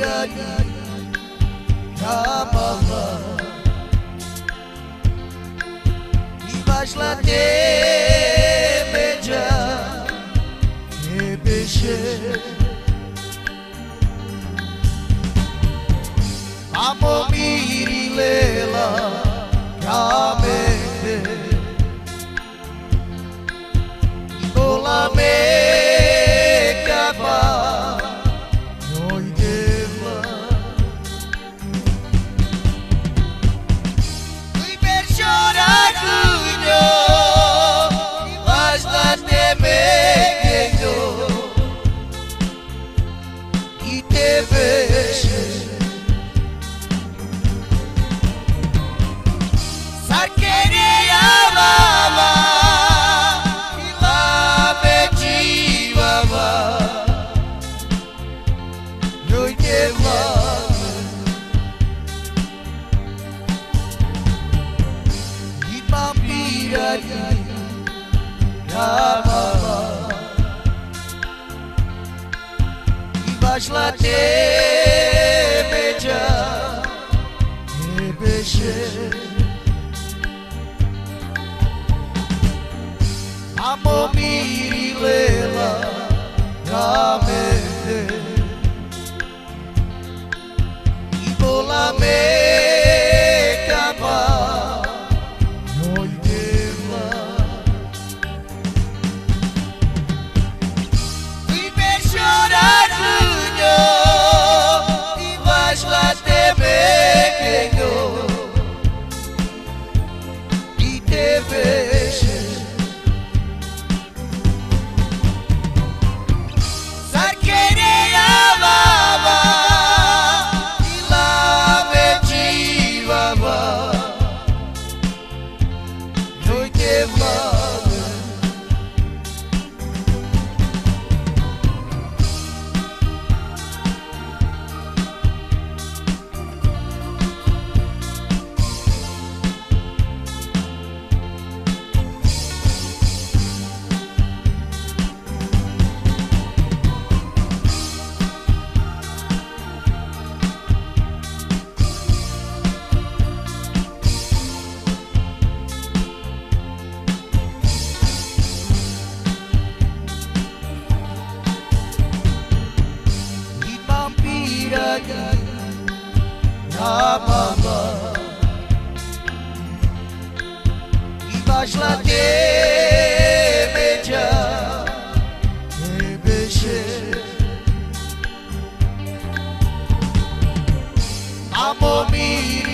miragli chiamava İbaş la demeca e beşe Amo mirilela chiamete Ibola me capa Noi deva Lui per chorar cuido Mas la teme que yo Y te beche Sarkereya baba İbaş la demeca e beşe Amo mirilela ramete Ibola me capa Noi deva Lui per chorar cuido Ibaş la demek yo Y te beşe Sarkereya baba İlave civava Noi deva Amava İbaş la demeca e beşe Amo miri